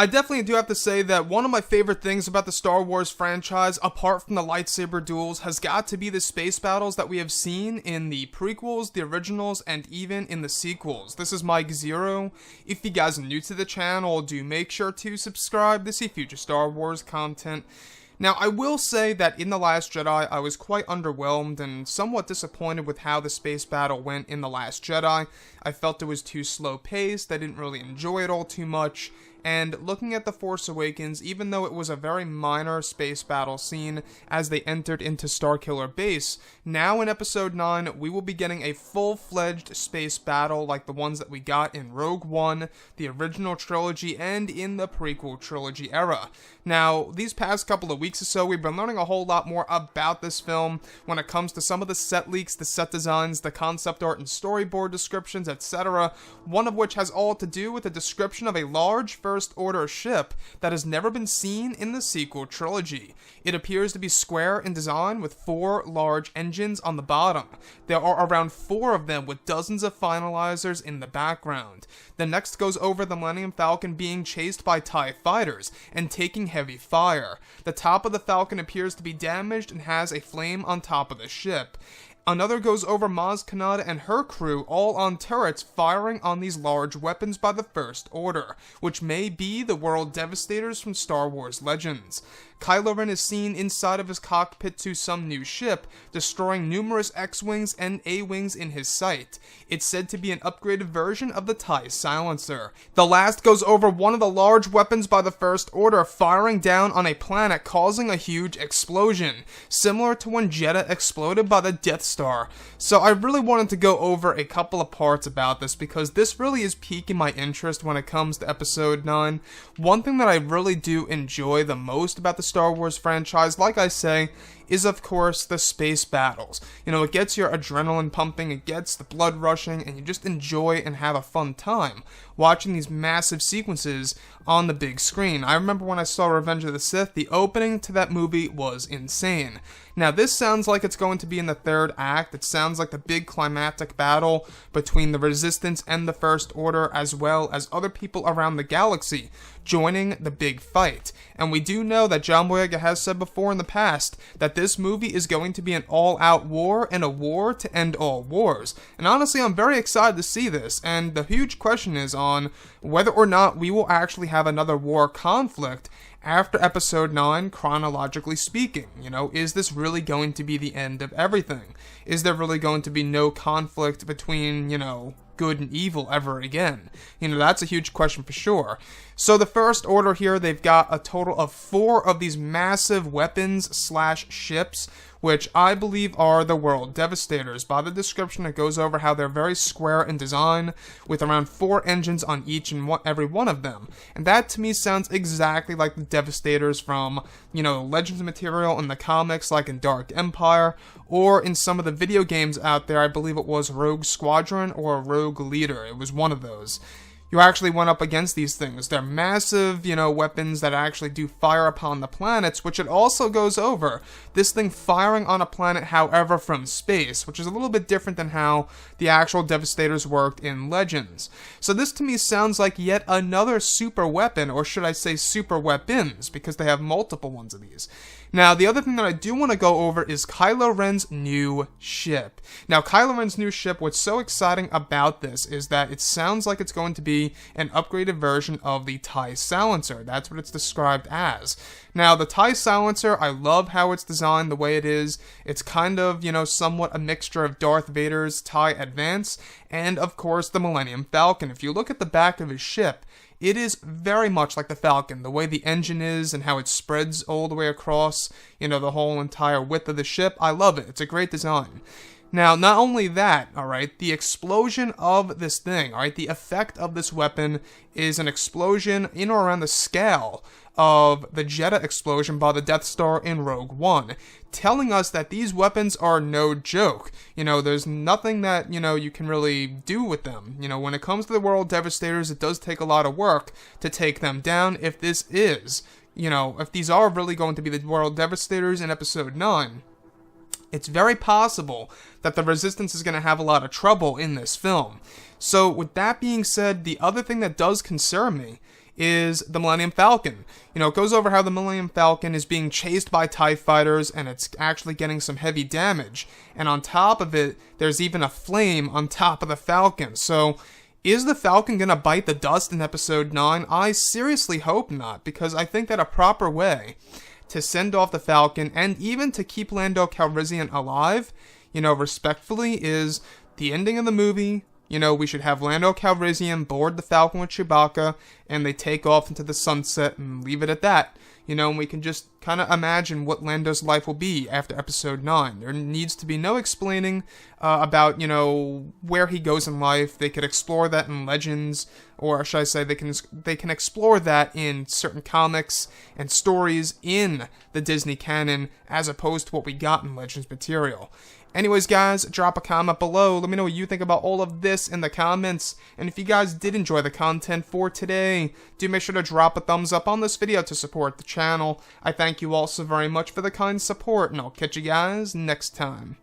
I definitely do have to say that one of my favorite things about the Star Wars franchise, apart from the lightsaber duels, has got to be the space battles that we have seen in the prequels, the originals, and even in the sequels. This is Mike Zero. If you guys are new to the channel, do make sure to subscribe to see future Star Wars content. Now, I will say that in The Last Jedi, I was quite underwhelmed and somewhat disappointed with how the space battle went in The Last Jedi. I felt it was too slow-paced, I didn't really enjoy it all too much, and looking at The Force Awakens, even though it was a very minor space battle scene as they entered into Starkiller Base, now in Episode 9, we will be getting a full-fledged space battle like the ones that we got in Rogue One, the original trilogy, and in the prequel trilogy era. Now, these past couple of weeks or so, we've been learning a whole lot more about this film when it comes to some of the set leaks, the set designs, the concept art and storyboard descriptions, etc., one of which has all to do with the description of a large First Order ship that has never been seen in the sequel trilogy. It appears to be square in design with 4 large engines on the bottom. There are around 4 of them with dozens of finalizers in the background. The next goes over the Millennium Falcon being chased by TIE fighters and taking heavy fire. The top of the Falcon appears to be damaged and has a flame on top of the ship. Another goes over Maz Kanata and her crew, all on turrets firing on these large weapons by the First Order, which may be the World Devastators from Star Wars Legends. Kylo Ren is seen inside of his cockpit to some new ship, destroying numerous X-Wings and A-Wings in his sight. It's said to be an upgraded version of the TIE Silencer. The last goes over one of the large weapons by the First Order firing down on a planet, causing a huge explosion, similar to when Jedha exploded by the Death Star. So I really wanted to go over a couple of parts about this because this really is piquing my interest when it comes to Episode 9. One thing that I really do enjoy the most about the Star Wars franchise, like I say, is of course the space battles. You know, it gets your adrenaline pumping, it gets the blood rushing, and you just enjoy and have a fun time watching these massive sequences on the big screen. I remember when I saw Revenge of the Sith, the opening to that movie was insane. Now this sounds like it's going to be in the 3rd act. It sounds like the big climactic battle between the Resistance and the First Order, as well as other people around the galaxy joining the big fight. And we do know that John Boyega has said before in the past that this movie is going to be an all-out war and a war to end all wars. And honestly, I'm very excited to see this, and the huge question is on whether or not we will actually have another war conflict after Episode 9, chronologically speaking. You know, is this really going to be the end of everything? Is there really going to be no conflict between, you know, good and evil ever again? You know, that's a huge question for sure. So the First Order here, they've got a total of 4 of these massive weapons/ships, which I believe are the World Devastators. By the description, it goes over how they're very square in design, with around 4 engines on each and every one of them. And that, to me, sounds exactly like the Devastators from, you know, Legends material in the comics, like in Dark Empire, or in some of the video games out there. I believe it was Rogue Squadron or Rogue Leader. It was one of those. You actually went up against these things. They're massive, you know, weapons that actually do fire upon the planets, which it also goes over. This thing firing on a planet, however, from space, which is a little bit different than how the actual Devastators worked in Legends. So this to me sounds like yet another super weapon, or should I say super weapons, because they have multiple ones of these. Now, the other thing that I do want to go over is Kylo Ren's new ship. Now, Kylo Ren's new ship, what's so exciting about this is that it sounds like it's going to be an upgraded version of the TIE Silencer. That's what it's described as. Now, the TIE Silencer, I love how it's designed the way it is. It's kind of, you know, somewhat a mixture of Darth Vader's TIE Advance and, of course, the Millennium Falcon. If you look at the back of his ship, it is very much like the Falcon, the way the engine is and how it spreads all the way across, you know, the whole entire width of the ship. I love it. It's a great design. Now, not only that, alright, the explosion of this thing, alright, the effect of this weapon is an explosion in or around the scale of the Jedha explosion by the Death Star in Rogue One, telling us that these weapons are no joke. You know, there's nothing that, you know, you can really do with them. You know, when it comes to the World Devastators, it does take a lot of work to take them down. If this is, you know, if these are really going to be the World Devastators in Episode 9, it's very possible that the Resistance is going to have a lot of trouble in this film. So, with that being said, the other thing that does concern me is the Millennium Falcon. You know, it goes over how the Millennium Falcon is being chased by TIE fighters and it's actually getting some heavy damage. And on top of it, there's even a flame on top of the Falcon. So, is the Falcon gonna bite the dust in Episode 9? I seriously hope not, because I think that a proper way to send off the Falcon and even to keep Lando Calrissian alive, you know, respectfully, is the ending of the movie. You know, we should have Lando Calrissian board the Falcon with Chewbacca, and they take off into the sunset and leave it at that. You know, and we can just kind of imagine what Lando's life will be after Episode 9. There needs to be no explaining about, you know, where he goes in life. They could explore that in Legends, or should I say, they can explore that in certain comics and stories in the Disney canon, as opposed to what we got in Legends material. Anyways, guys, drop a comment below. Let me know what you think about all of this in the comments. And if you guys did enjoy the content for today, do make sure to drop a thumbs up on this video to support the channel. I thank you all so very much for the kind support, and I'll catch you guys next time.